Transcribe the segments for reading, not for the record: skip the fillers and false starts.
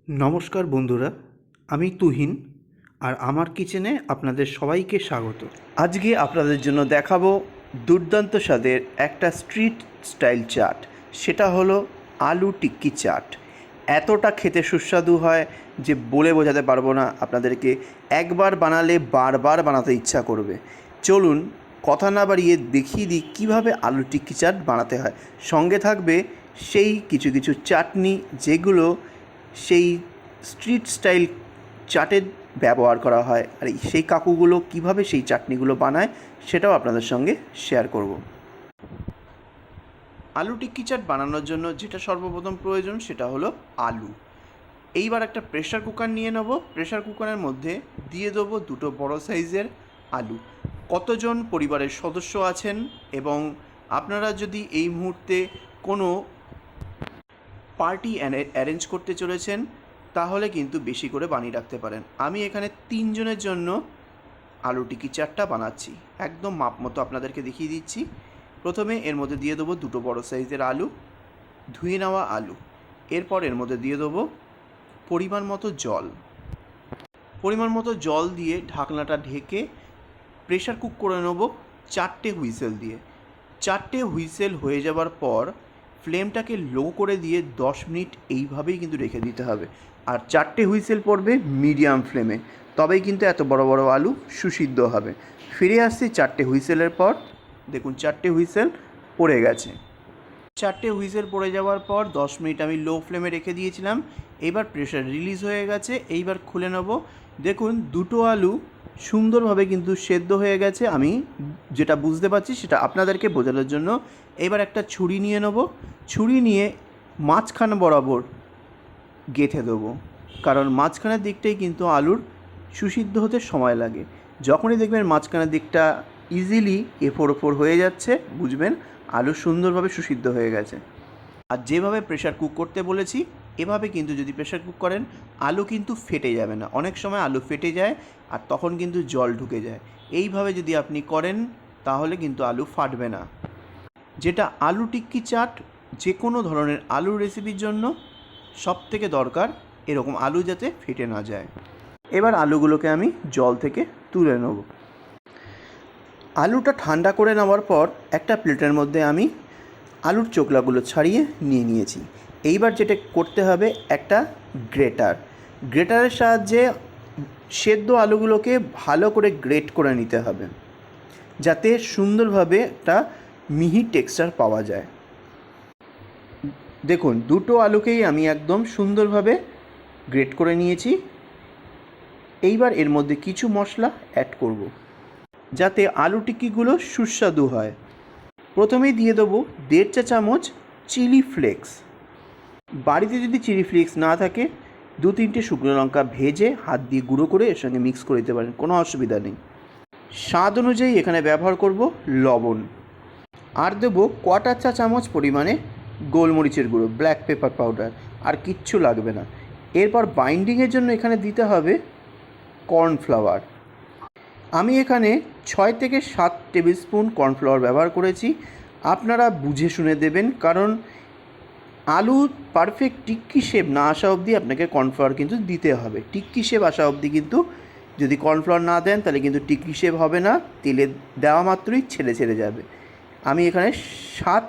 নমস্কার বন্ধুরা, আমি তুহিন আর আমার কিচেনে আপনাদের সবাইকে স্বাগত। আজকে আপনাদের জন্য দেখাবো দুর্দান্ত স্বাদের একটা স্ট্রিট স্টাইল চাট। সেটা হলো আলু টিক্কি চাট। এতটা খেতে সুস্বাদু হয় যে বলে বোঝাতে পারবো না। আপনাদেরকে একবার বানালে বারবার বানাতে ইচ্ছা করবে। চলুন কথা না বাড়িয়ে দেখিয়ে দিই কীভাবে আলু টিক্কি চাট বানাতে হয়। সঙ্গে থাকবে সেই কিছু কিছু চাটনি যেগুলো সেই স্ট্রিট স্টাইল চাটে ব্যবহার করা হয়, আর সেই কাকুগুলো কীভাবে সেই চাটনিগুলো বানায় সেটাও আপনাদের সঙ্গে শেয়ার করব। আলু টিক্কি চাট বানানোর জন্য যেটা সর্বপ্রথম প্রয়োজন সেটা হলো আলু। এইবার একটা প্রেশার কুকার নিয়ে নেব। প্রেশার কুকারের মধ্যে দিয়ে দেবো দুটো বড় সাইজের আলু। কতজন পরিবারের সদস্য আছেন এবং আপনারা যদি এই মুহূর্তে কোনো পার্টি অ্যারেঞ্জ করতে চলেছেন তাহলে কিন্তু বেশি করে বানিয়ে রাখতে পারেন। আমি এখানে 3 জনের জন্য আলু টিক্কি চাটটা বানাচ্ছি। একদম মাপ মতো আপনাদেরকে দেখিয়ে দিচ্ছি। প্রথমে এর মধ্যে দিয়ে দেবো দুটো বড় সাইজের আলু, ধুয়ে নেওয়া আলু। এরপর এর মধ্যে দিয়ে দেবো পরিমাণ মতো জল। পরিমাণ মতো জল দিয়ে ঢাকনাটা ঢেকে প্রেশার কুক করে নেবো 4টে হুইসেল দিয়ে। 4টে হুইসেল হয়ে যাওয়ার পর ফ্লেমটাকে লো করে দিয়ে 10 মিনিট এইভাবেই কিন্তু রেখে দিতে হবে। আর 4টে হুইসেল পড়বে মিডিয়াম ফ্লেমে, তবেই কিন্তু এত বড় বড় আলু সুসিদ্ধ হবে। ফিরে আসছি 4টে হুইসেলের পর। দেখুন 4টে হুইসেল পড়ে গেছে। 4টে হুইসেল পড়ে যাওয়ার পর 10 মিনিট আমি লো ফ্লেমে রেখে দিয়েছিলাম। এইবার প্রেশার রিলিজ হয়ে গেছে। এইবার খুলে নেব। দেখুন দুটো আলু সুন্দরভাবে কিন্তু সেদ্ধ হয়ে গেছে। আমি যেটা বুঝতে পারছি সেটা আপনাদেরকে বোঝানোর জন্য এবার একটা ছুরি নিয়ে নেব। ছুরি নিয়ে মাঝখান বরাবর গেঁথে দেবো, কারণ মাঝখানের দিকটাই কিন্তু আলুর সুসিদ্ধ হতে সময় লাগে। যখনই দেখবেন মাঝখানের দিকটা ইজিলি এফোর ওফোর হয়ে যাচ্ছে, বুঝবেন আলু সুন্দরভাবে সুসিদ্ধ হয়ে গেছে। আর যেভাবে প্রেশার কুক করতে বলেছি এভাবে কিন্তু যদি প্রেশার কুক করেন আলু কিন্তু ফেটে যাবে না। অনেক সময় আলু ফেটে যায় আর তখন কিন্তু জল ঢুকে যায়। এইভাবে যদি আপনি করেন তাহলে কিন্তু আলু ফাটবে না। যেটা আলু টিক্কি চাট যে কোনো ধরনের আলুর রেসিপির জন্য সবথেকে দরকার এরকম আলু যাতে ফেটে না যায়। এবার আলুগুলোকে আমি জল থেকে তুলে নেব। আলুটা ঠান্ডা করে নেওয়ার পর একটা প্লেটের মধ্যে আমি আলুর চোকলাগুলো ছাড়িয়ে নিয়ে নিয়েছি। এইবার যেটা করতে হবে একটা গ্রেটারের সাহায্যে সেদ্ধ আলুগুলোকে ভালো করে গ্রেট করে নিতে হবে, যাতে সুন্দরভাবে একটা মিহি টেক্সচার পাওয়া যায়। দেখুন দুটো আলুকেই আমি একদম সুন্দরভাবে গ্রেট করে নিয়েছি। এইবার এর মধ্যে কিছু মশলা অ্যাড করব যাতে আলু টিক্কিগুলো সুস্বাদু হয়। প্রথমেই দিয়ে দেবো 1.5 চা চামচ চিলি ফ্লেক্স। বাড়িতে যদি চিলি ফ্লেক্স না থাকে 2-3টে শুকনো লঙ্কা ভেজে হাত দিয়ে গুঁড়ো করে এর সঙ্গে মিক্স করে দিতে পারেন, কোনো অসুবিধা নেই। স্বাদ অনুযায়ী এখানে ব্যবহার করব লবণ। আর দেবো 1/4 চা চামচ পরিমাণে গোলমরিচের গুঁড়ো, ব্ল্যাক পেপার পাউডার। আর কিচ্ছু লাগবে না। এরপর বাইন্ডিংয়ের জন্য এখানে দিতে হবে কর্নফ্লাওয়ার। আমি এখানে 6 থেকে 7 টেবিল স্পুন কর্নফ্লাওয়ার ব্যবহার করেছি। আপনারা বুঝে শুনে দেবেন, কারণ আলু পারফেক্ট টিক্কি শেপ না আসা অবধি আপনাকে কর্নফ্লাওয়ার কিন্তু দিতে হবে। টিক্কি শেপ আসা অবধি কিন্তু যদি কর্নফ্লাওয়ার না দেন তাহলে কিন্তু টিক্কি শেপ হবে না, তেলে দেওয়া মাত্রই ছেড়ে ছেড়ে যাবে। আমি এখানে 7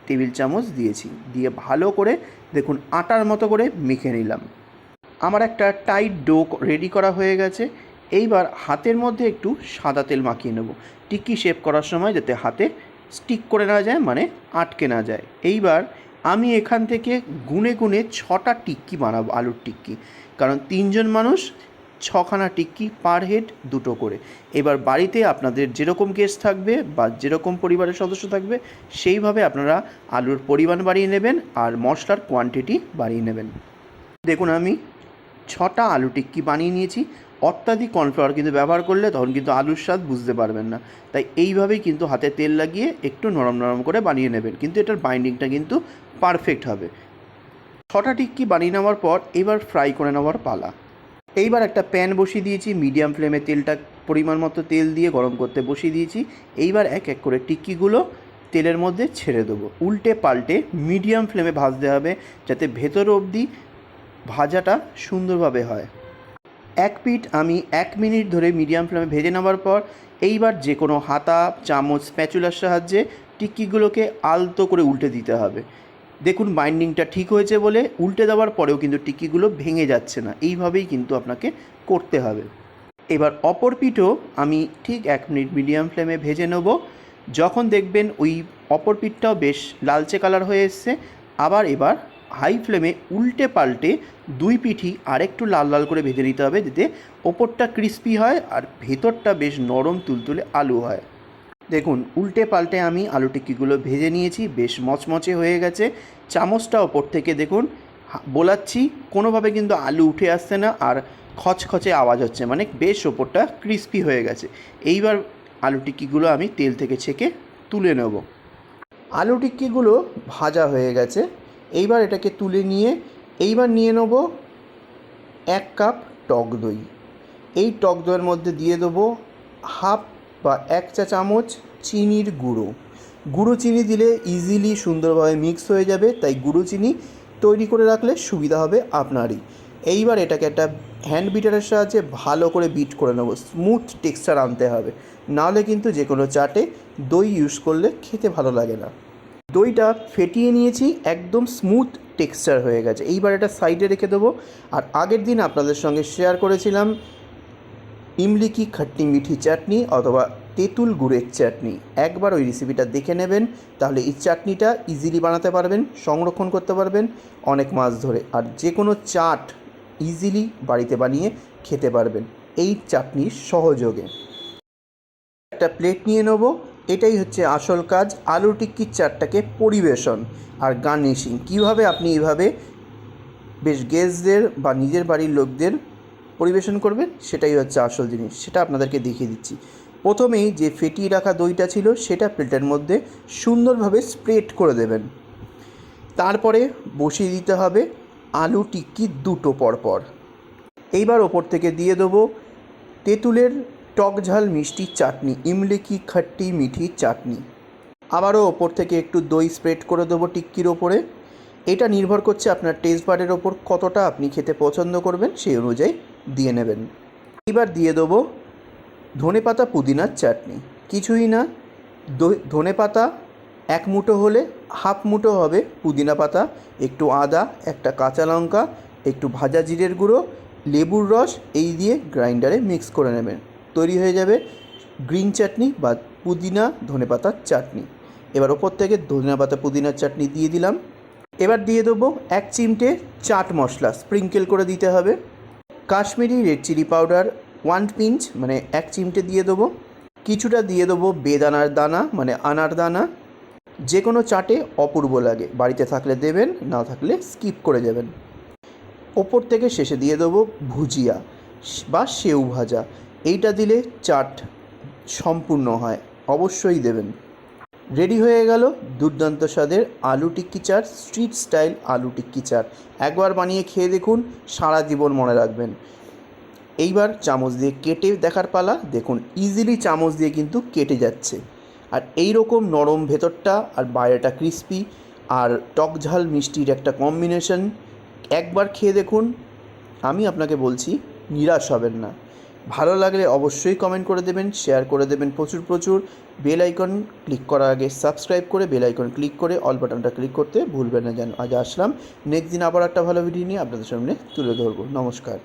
টেবিল চামচ দিয়েছি, দিয়ে ভালো করে দেখুন আটার মতো করে মেখে নিলাম। আমার একটা টাইট ডো রেডি করা হয়ে গেছে। এইবার হাতের মধ্যে একটু সাদা তেল মাখিয়ে নেব টিক্কি শেপ করার সময়, যাতে হাতে স্টিক করে না যায়, মানে আটকে না যায়। এইবার আমি এখান থেকে গুনে গুনে 6টা টিক্কি বানাবো, আলুর টিক্কি, কারণ 3 জন মানুষ, 6খানা টিক্কি, পার হেড 2টো করে। এবার বাড়িতে আপনাদের যেরকম গেস্ট থাকবে বা যেরকম পরিবারের সদস্য থাকবে সেইভাবে আপনারা আলুর পরিমাণ বাড়িয়ে নেবেন আর মশলার কোয়ান্টিটি বাড়িয়ে নেবেন। দেখুন আমি 6টা আলু টিক্কি বানিয়ে নিয়েছি। অত্যাধিক কর্নফ্লাওয়ার কিন্তু ব্যবহার করলে তখন কিন্তু আলুর স্বাদ বুঝতে পারবেন না, তাই এইভাবেই কিন্তু হাতে তেল লাগিয়ে একটু নরম নরম করে বানিয়ে নেবেন, কিন্তু এটার বাইন্ডিংটা কিন্তু পারফেক্ট হবে। 6টা টিক্কি বানিয়ে নেওয়ার পর এবার ফ্রাই করে নেওয়ার পালা। এইবার একটা প্যান বসিয়ে দিয়েছি, মিডিয়াম ফ্লেমে তেলটা পরিমাণ মতো তেল দিয়ে গরম করতে বসিয়ে দিয়েছি। এইবার এক এক করে টিক্কিগুলো তেলের মধ্যে ছেড়ে দেবো। উল্টে পাল্টে মিডিয়াম ফ্লেমে ভাজতে হবে, যাতে ভেতর অবধি ভাজাটা সুন্দরভাবে হয়। এক পিঠ আমি 1 মিনিট ধরে মিডিয়াম ফ্লেমে ভেজে নেওয়ার পর এইবার যে কোনো হাতা, চামচ, স্প্যাচুলার সাহায্যে টিক্কিগুলোকে আলতো করে উল্টে দিতে হবে। দেখুন বাইন্ডিংটা ঠিক হয়েছে বলে উল্টে দেওয়ার পরেও কিন্তু টিক্কিগুলো ভেঙে যাচ্ছে না। এইভাবেই কিন্তু আপনাকে করতে হবে। এবার অপর পিঠও আমি ঠিক 1 মিনিট মিডিয়াম ফ্লেমে ভেজে নেব। যখন দেখবেন ওই অপর পিঠটাও বেশ লালচে কালার হয়ে এসছে, এবার হাই ফ্লেমে উল্টে পাল্টে দুই পিঠই আরেকটু লাল লাল করে ভেজে নিতে হবে, যাতে ওপরটা ক্রিস্পি হয় আর ভেতরটা বেশ নরম তুলতুলে আলু হয়। দেখুন উল্টে পাল্টে আমি আলু টিক্কিগুলো ভেজে নিয়েছি, বেশ মচমচে হয়ে গেছে। চামচটা ওপর থেকে দেখুন বোলাচ্ছি, কোনোভাবে কিন্তু আলু উঠে আসছে না আর খচখচে আওয়াজ হচ্ছে, মানে বেশ ওপরটা ক্রিস্পি হয়ে গেছে। এইবার আলু টিক্কিগুলো আমি তেল থেকে ছেঁকে তুলে নেব। আলু টিক্কিগুলো ভাজা হয়ে গেছে। এইবার এটাকে তুলে নিয়ে এইবার নিয়ে নেব 1 কাপ টক দই। এই টক দইয়ের মধ্যে দিয়ে দেবো হাফ বা 1 চা চামচ চিনির গুঁড়ো। গুঁড়ো চিনি দিলে ইজিলি সুন্দরভাবে মিক্স হয়ে যাবে, তাই গুঁড়ো চিনি তৈরি করে রাখলে সুবিধা হবে আপনারই। এইবার এটাকে একটা হ্যান্ড বিটারের সাহায্যে ভালো করে বিট করে নেব, স্মুথ টেক্সচার আনতে হবে, নাহলে কিন্তু যে কোনো চাটে দই ইউজ করলে খেতে ভালো লাগে না। দইটা ফেটিয়ে নিয়েছি, একদম স্মুথ টেক্সচার হয়ে গেছে। এইবার এটা সাইডে রেখে দেবো। আর আগের দিন আপনাদের সঙ্গে শেয়ার করেছিলাম ইমলি কি খট্টি মিঠি চাটনি অথবা তেঁতুল গুড়ের চাটনি। একবার ওই রেসিপিটা দেখে নেবেন, তাহলে এই চাটনিটা ইজিলি বানাতে পারবেন, সংরক্ষণ করতে পারবেন অনেক মাস ধরে, আর যে কোনো চাট ইজিলি বাড়িতে বানিয়ে খেতে পারবেন এই চাটনির সহযোগে। একটা প্লেট নিয়ে নেব। এটাই হচ্ছে আসল কাজ, আলু টিক্কির চাটটাকে পরিবেশন আর গার্নিশিং। কীভাবে আপনি এইভাবে বেশ গেস্টদের বা নিজের বাড়ির লোকদের পরিবেশন করবেন, সেটাই হচ্ছে আসল জিনিস, সেটা আপনাদেরকে দেখিয়ে দিচ্ছি। প্রথমেই যে ফেটিয়ে রাখা দইটা ছিল সেটা প্লেটের মধ্যে সুন্দরভাবে স্প্রেড করে দেবেন। তারপরে বসিয়ে দিতে হবে আলু টিক্কি দুটো পরপর। এইবার ওপর থেকে দিয়ে দেবো তেঁতুলের টক ঝাল মিষ্টি চাটনি, ইমলি কি খট্টি মিঠি চাটনি। আবারও ওপর থেকে একটু দই স্প্রেড করে দেবো টিক্কির ওপরে। এটা নির্ভর করছে আপনার টেস্ট বাডের ওপর, কতটা আপনি খেতে পছন্দ করবেন সেই অনুযায়ী দিয়ে নেবেন। এবার দিয়ে দেবো ধনেপাতা পুদিনার চাটনি। কিছুই না, ধনেপাতা 1 মুঠো হলে হাফ মুঠো হবে পুদিনা পাতা, একটু আদা, একটা কাঁচা লঙ্কা, একটু ভাজা জিরের গুঁড়ো, লেবুর রস, এই দিয়ে গ্রাইন্ডারে মিক্স করে নেবেন। তৈরি হয়ে যাবে গ্রিন চাটনি বা পুদিনা ধনেপাতার চাটনি। এবার ওপর থেকে ধনেপাতা পুদিনার চাটনি দিয়ে দিলাম। এবার দিয়ে দেবো 1 চিমটে চাট মশলা, স্প্রিঙ্কেল করে দিতে হবে। Kashmiri red chilli powder 1 pinch মানে 1 চিমটে দিয়ে দেবো। কিছুটা দিয়ে দেবো বেদানার দানা মানে আনার দানা। যে কোনো চাটে অপূর্ব লাগে, বাড়িতে থাকলে দেবেন, না থাকলে স্কিপ করে যাবেন। ওপর থেকে শেষে দিয়ে দেবো ভুজিয়া বা সেউ ভাজা। এইটা দিলে চাট সম্পূর্ণ হয়, অবশ্যই দেবেন। রেডি হয়ে গেল দুর্দান্ত স্বাদের আলু টিক্কি চাট, স্ট্রিট স্টাইল আলু টিক্কি চাট। একবার বানিয়ে খেয়ে দেখুন, সারা জীবন মনে রাখবেন। এইবার চামচ দিয়ে কেটে দেখার পালা। দেখুন ইজিলি চামচ দিয়ে কিন্তু কেটে যাচ্ছে, আর এই রকম নরম ভেতরটা আর বাইরেটা ক্রিস্পি আর টক ঝাল মিষ্টির একটা কম্বিনেশন। একবার খেয়ে দেখুন, আমি আপনাকে বলছি নিরাশ হবেন না। ভালো লাগলে অবশ্যই কমেন্ট করে দেবেন, শেয়ার করে দেবেন প্রচুর প্রচুর। বেল আইকন ক্লিক করার আগে সাবস্ক্রাইব করে বেল আইকন ক্লিক করে অল বাটনটা ক্লিক করতে ভুলবেন না যেন। আজ আসলাম, নেক্সট দিন আবার একটা ভালো ভিডিও নিয়ে আপনাদের সামনে তুলে ধরবো। নমস্কার।